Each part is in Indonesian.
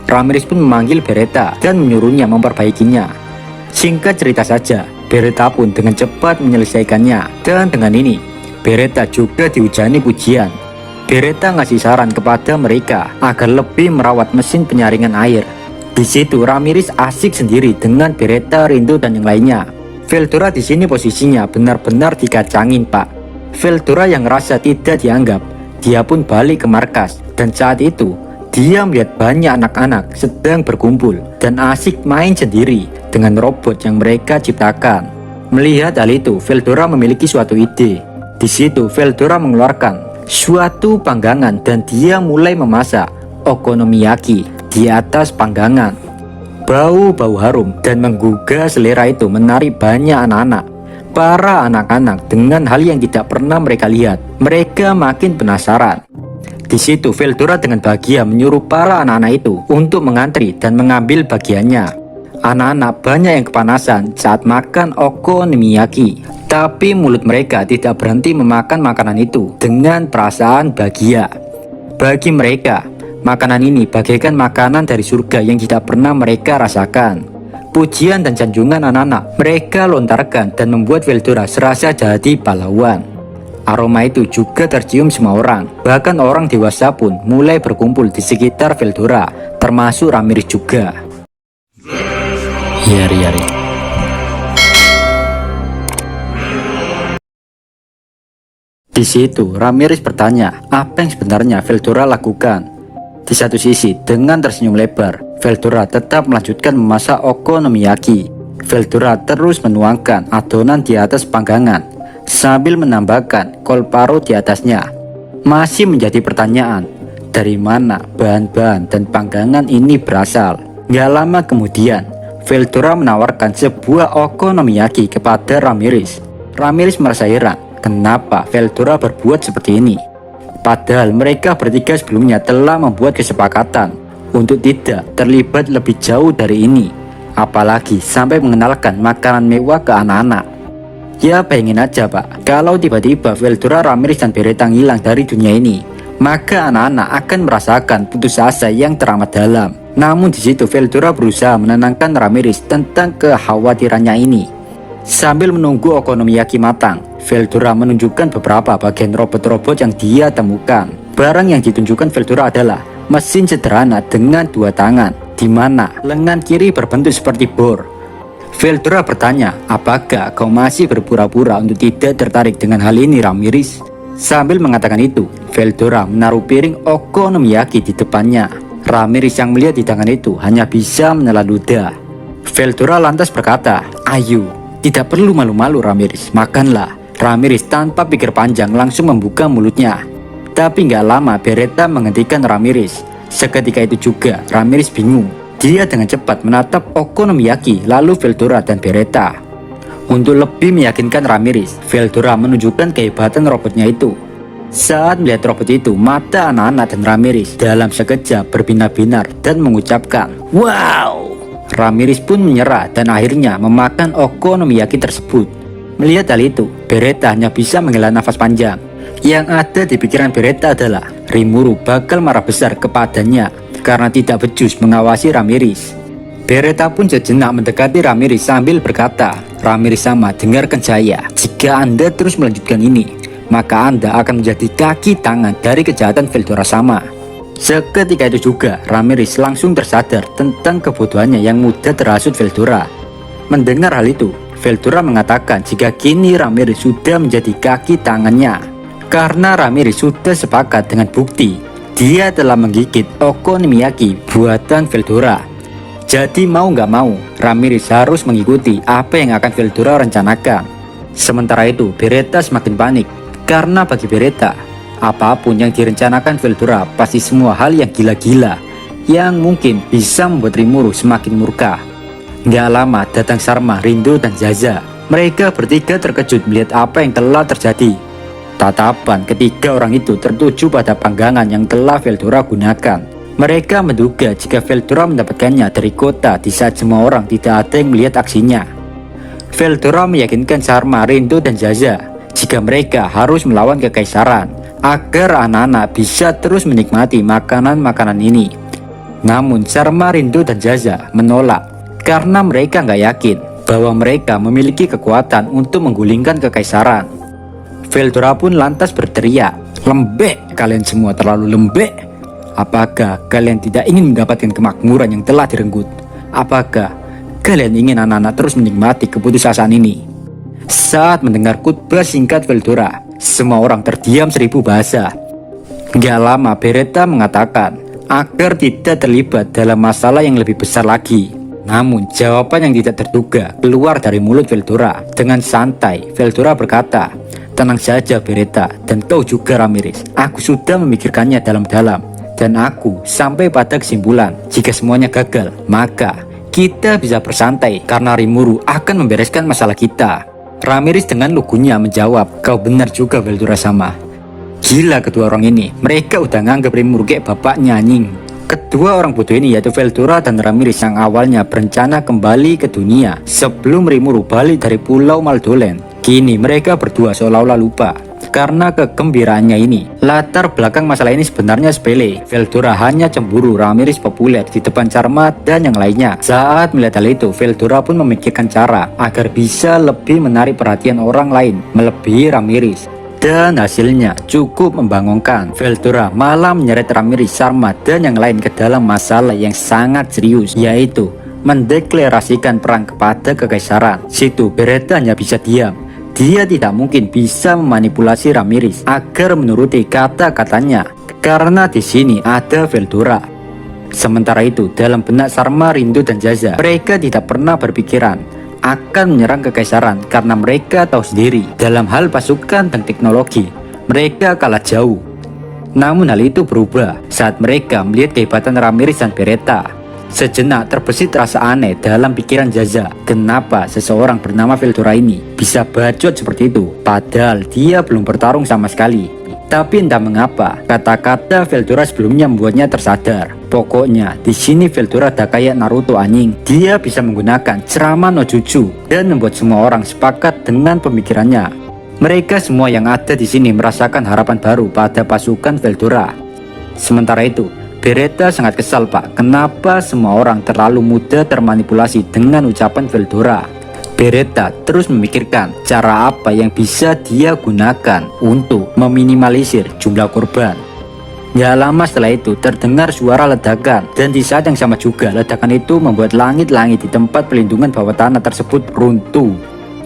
Ramirez pun memanggil Beretta dan menyuruhnya memperbaikinya. Singkat cerita saja, Beretta pun dengan cepat menyelesaikannya. Dan dengan ini, Beretta juga dihujani pujian. Beretta ngasih saran kepada mereka agar lebih merawat mesin penyaringan air. Di situ Ramirez asik sendiri dengan Beretta, Rindo dan yang lainnya. Veldora di sini posisinya benar-benar dikacangin, Pak. Veldora yang ngerasa tidak dianggap, dia pun balik ke markas. Dan saat itu, dia melihat banyak anak-anak sedang berkumpul dan asik main sendiri dengan robot yang mereka ciptakan. Melihat hal itu, Veldora memiliki suatu ide. Di situ, Veldora mengeluarkan suatu panggangan dan dia mulai memasak okonomiyaki di atas panggangan. Bau-bau harum dan menggugah selera itu menarik banyak anak-anak. Para anak-anak dengan hal yang tidak pernah mereka lihat, mereka makin penasaran. Di situ Veldora dengan bahagia menyuruh para anak-anak itu untuk mengantri dan mengambil bagiannya. Anak-anak banyak yang kepanasan saat makan okonomiyaki, tapi mulut mereka tidak berhenti memakan makanan itu dengan perasaan bahagia. Bagi mereka, makanan ini bagaikan makanan dari surga yang tidak pernah mereka rasakan. Pujian dan sanjungan anak-anak mereka lontarkan dan membuat Veldora serasa jadi pahlawan. Aroma itu juga tercium semua orang, bahkan orang dewasa pun mulai berkumpul di sekitar Veldora, termasuk Ramirez juga. Yari. Di situ Ramirez bertanya apa yang sebenarnya Veldora lakukan. Di satu sisi dengan tersenyum lebar, Veldora tetap melanjutkan memasak okonomiyaki. Veldora terus menuangkan adonan di atas panggangan sambil menambahkan kol parut di atasnya. Masih menjadi pertanyaan, dari mana bahan-bahan dan panggangan ini berasal? Gak lama kemudian, Veldora menawarkan sebuah okonomiyaki kepada Ramirez. Ramirez merasa heran, kenapa Veldora berbuat seperti ini? Padahal mereka bertiga sebelumnya telah membuat kesepakatan untuk tidak terlibat lebih jauh dari ini, apalagi sampai mengenalkan makanan mewah ke anak-anak. Ya bayangin aja Pak, kalau tiba-tiba Veldora, Ramirez dan Beretta hilang dari dunia ini, maka anak-anak akan merasakan putus asa yang teramat dalam. Namun di situ Veldora berusaha menenangkan Ramirez tentang kekhawatirannya ini. Sambil menunggu okonomiyaki matang, Veldora menunjukkan beberapa bagian robot-robot yang dia temukan. Barang yang ditunjukkan Veldora adalah mesin sederhana dengan dua tangan, di mana lengan kiri berbentuk seperti bor. Veldora bertanya, apakah kau masih berpura-pura untuk tidak tertarik dengan hal ini, Ramirez? Sambil mengatakan itu, Veldora menaruh piring okonomiyaki di depannya. Ramirez yang melihat di tangan itu hanya bisa menelan ludah. Veldora lantas berkata, ayo, tidak perlu malu-malu Ramirez, makanlah. Ramirez tanpa pikir panjang langsung membuka mulutnya. Tapi nggak lama Beretta menghentikan Ramirez. Seketika itu juga Ramirez bingung. Dia dengan cepat menatap okonomiyaki lalu Veldora dan Beretta. Untuk lebih meyakinkan Ramirez, Veldora menunjukkan kehebatan robotnya itu. Saat melihat robot itu, mata anak-anak dan Ramirez dalam sekejap berbinar-binar dan mengucapkan, wow! Ramirez pun menyerah dan akhirnya memakan okonomiyaki tersebut. Melihat hal itu, Beretta hanya bisa menghela nafas panjang. Yang ada di pikiran Beretta adalah Rimuru bakal marah besar kepadanya karena tidak becus mengawasi Ramirez. Beretta pun sejenak mendekati Ramirez sambil berkata, Ramirez sama, dengarkan saya. Jika Anda terus melanjutkan ini, maka Anda akan menjadi kaki tangan dari kejahatan Veldora sama. Seketika itu juga Ramirez langsung tersadar tentang kebodohannya yang mudah terhasut Veldora. Mendengar hal itu, Veldora mengatakan jika kini Ramirez sudah menjadi kaki tangannya. Karena Ramirez sudah sepakat dengan bukti, dia telah menggigit okonomiyaki buatan Veldora. Jadi mau nggak mau, Ramirez harus mengikuti apa yang akan Veldora rencanakan. Sementara itu, Beretta semakin panik. Karena bagi Beretta, apapun yang direncanakan Veldora pasti semua hal yang gila-gila yang mungkin bisa membuat Rimuru semakin murka. Nggak lama datang Sharma, Rindo dan Zaza. Mereka bertiga terkejut melihat apa yang telah terjadi. Tatapan ketiga orang itu tertuju pada panggangan yang telah Veldora gunakan. Mereka menduga jika Veldora mendapatkannya dari kota di saat semua orang tidak ada yang melihat aksinya. Veldora meyakinkan Sharma, Rindo dan Zaza jika mereka harus melawan kekaisaran agar anak-anak bisa terus menikmati makanan-makanan ini. Namun Sarma, Rindo, dan Zaza menolak karena mereka nggak yakin bahwa mereka memiliki kekuatan untuk menggulingkan kekaisaran. Veldora pun lantas berteriak, "Lembek, kalian semua terlalu lembek. Apakah kalian tidak ingin mendapatkan kemakmuran yang telah direnggut? Apakah kalian ingin anak-anak terus menikmati keputusasaan ini?" Saat mendengar khutbah singkat Veldora, semua orang terdiam 1000 bahasa. Gak lama Beretta mengatakan agar tidak terlibat dalam masalah yang lebih besar lagi. Namun jawaban yang tidak terduga keluar dari mulut Veldora. Dengan santai Veldora berkata, "Tenang saja Beretta, dan kau juga Ramirez. Aku sudah memikirkannya dalam-dalam, dan aku sampai pada kesimpulan jika semuanya gagal, maka kita bisa bersantai karena Rimuru akan membereskan masalah kita." Ramirez dengan lugunya menjawab, "Kau benar juga Veldora sama. Gila kedua orang ini, mereka udah nganggap Rimuru kayak bapaknya anjing." Kedua orang bodoh ini yaitu Veldora dan Ramirez yang awalnya berencana kembali ke dunia sebelum Rimuru balik dari Pulau Maldolen. Kini mereka berdua seolah-olah lupa karena kegembiraannya ini. Latar belakang masalah ini sebenarnya sepele. Veldora hanya cemburu Ramirez populer di depan Sarma dan yang lainnya. Saat melihat hal itu, Veldora pun memikirkan cara agar bisa lebih menarik perhatian orang lain melebihi Ramirez. Dan hasilnya cukup membangunkan. Veldora malah menyeret Ramirez, Sarma, dan yang lain ke dalam masalah yang sangat serius, yaitu mendeklarasikan perang kepada kekaisaran. Situ Beretta hanya bisa diam. Dia tidak mungkin bisa memanipulasi Ramirez agar menuruti kata-katanya karena di sini ada Veldora. Sementara itu dalam benak Sarma, Rindo, dan Zaza, mereka tidak pernah berpikiran akan menyerang kekaisaran karena mereka tahu sendiri dalam hal pasukan dan teknologi mereka kalah jauh. Namun hal itu berubah saat mereka melihat kehebatan Ramirez dan Beretta. Sejenak terbesit rasa aneh dalam pikiran Zaza. Kenapa seseorang bernama Veldora ini bisa bacot seperti itu padahal dia belum bertarung sama sekali. Tapi entah mengapa kata-kata Veldora sebelumnya membuatnya tersadar. Pokoknya di sini Veldora ada kayak Naruto anjing. Dia bisa menggunakan ceramah no jutsu dan membuat semua orang sepakat dengan pemikirannya. Mereka semua yang ada di sini merasakan harapan baru pada pasukan Veldora. Sementara itu Beretta sangat kesal, Pak. Kenapa semua orang terlalu mudah termanipulasi dengan ucapan Veldora? Beretta terus memikirkan cara apa yang bisa dia gunakan untuk meminimalisir jumlah korban. Gak lama setelah itu terdengar suara ledakan, dan di saat yang sama juga ledakan itu membuat langit-langit di tempat pelindungan bawah tanah tersebut runtuh.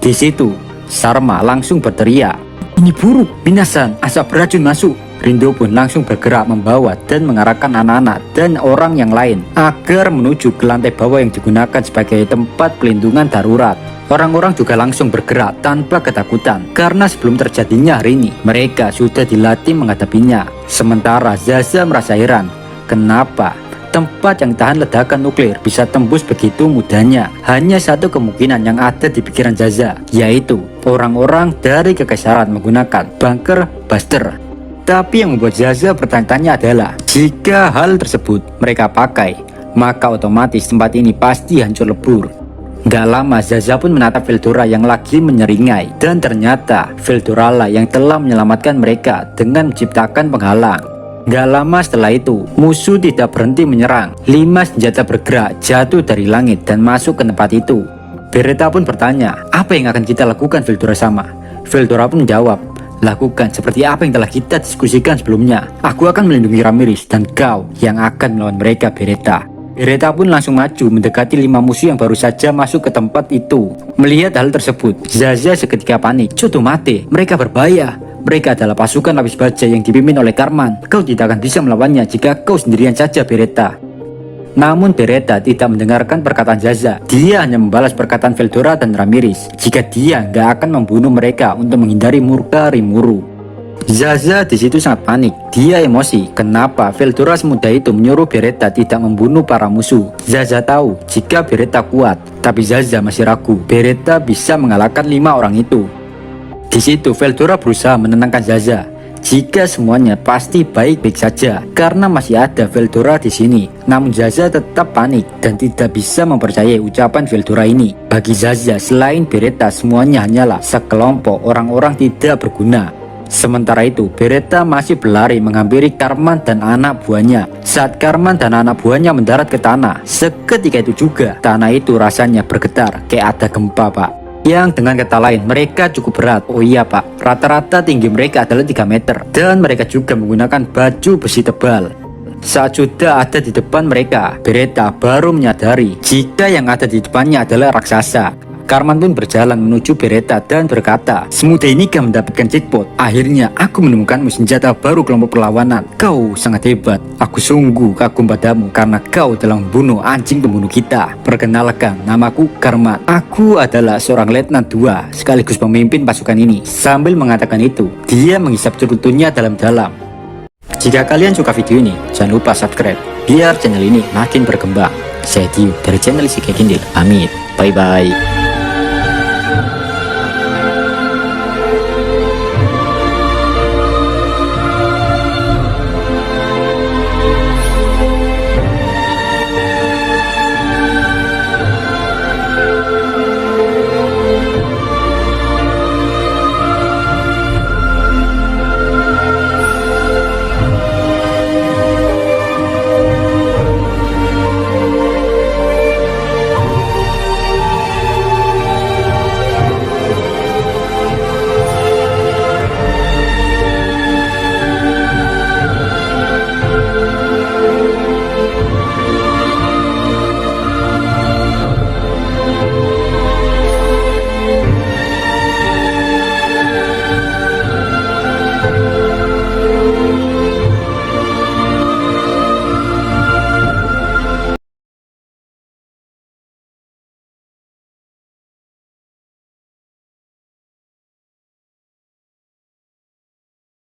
Di situ Sarma langsung berteriak, "Ini buruk, Minasan, asap beracun masuk." Rindo pun langsung bergerak membawa dan mengarahkan anak-anak dan orang yang lain agar menuju ke lantai bawah yang digunakan sebagai tempat pelindungan darurat. Orang-orang juga langsung bergerak tanpa ketakutan karena sebelum terjadinya hari ini mereka sudah dilatih menghadapinya. Sementara Zaza merasa heran, kenapa tempat yang tahan ledakan nuklir bisa tembus begitu mudahnya. Hanya satu kemungkinan yang ada di pikiran Zaza, yaitu orang-orang dari kekaisaran menggunakan bunker buster. Tapi yang membuat Zaza bertanya-tanya adalah jika hal tersebut mereka pakai, maka otomatis tempat ini pasti hancur lebur. Gak lama Zaza pun menatap Veldora yang lagi menyeringai, dan ternyata Veldora lah yang telah menyelamatkan mereka dengan menciptakan penghalang. Gak lama setelah itu musuh tidak berhenti menyerang. 5 senjata bergerak jatuh dari langit dan masuk ke tempat itu. Beretta pun bertanya, "Apa yang akan kita lakukan Veldora sama?" Veldora pun menjawab, "Lakukan seperti apa yang telah kita diskusikan sebelumnya. Aku akan melindungi Ramirez dan kau yang akan melawan mereka Beretta." Beretta pun langsung maju mendekati 5 musuh yang baru saja masuk ke tempat itu. Melihat hal tersebut, Zaza seketika panik. "Coto mate, mereka berbahaya. Mereka adalah pasukan lapis baja yang dipimpin oleh Karman. Kau tidak akan bisa melawannya jika kau sendirian saja Beretta." Namun Beretta tidak mendengarkan perkataan Zaza. Dia hanya membalas perkataan Veldora dan Ramirez jika dia gak akan membunuh mereka untuk menghindari murka Rimuru. Zaza di situ sangat panik. Dia emosi. Kenapa Veldora semudah itu menyuruh Beretta tidak membunuh para musuh? Zaza tahu jika Beretta kuat, tapi Zaza masih ragu Beretta bisa mengalahkan 5 orang itu. Di situ Veldora berusaha menenangkan Zaza. Jika semuanya pasti baik-baik saja karena masih ada Veldora di sini. Namun Zaza tetap panik dan tidak bisa mempercayai ucapan Veldora ini. Bagi Zaza, selain Beretta semuanya hanyalah sekelompok orang-orang tidak berguna. Sementara itu, Beretta masih berlari menghampiri Karman dan anak buahnya. Saat Karman dan anak buahnya mendarat ke tanah, seketika itu juga tanah itu rasanya bergetar kayak ada gempa, Pak. Yang dengan kata lain, mereka cukup berat. Oh iya, Pak, rata-rata tinggi mereka adalah 3 meter. Dan mereka juga menggunakan baju besi tebal. Saat sudah ada di depan mereka, Beretta baru menyadari jika yang ada di depannya adalah raksasa. Karman pun berjalan menuju Beretta dan berkata, "Semudah inikah mendapatkan jackpot? Akhirnya aku menemukanmu, senjata baru kelompok perlawanan. Kau sangat hebat. Aku sungguh kagum padamu karena kau telah membunuh anjing pembunuh kita. Perkenalkan, namaku Karman. Aku adalah seorang letnan 2 sekaligus pemimpin pasukan ini." Sambil mengatakan itu, dia menghisap cerutunya dalam-dalam. Jika kalian suka video ini, jangan lupa subscribe biar channel ini makin berkembang. Saya Dio dari channel Isi Kindil. Pamit. Bye bye.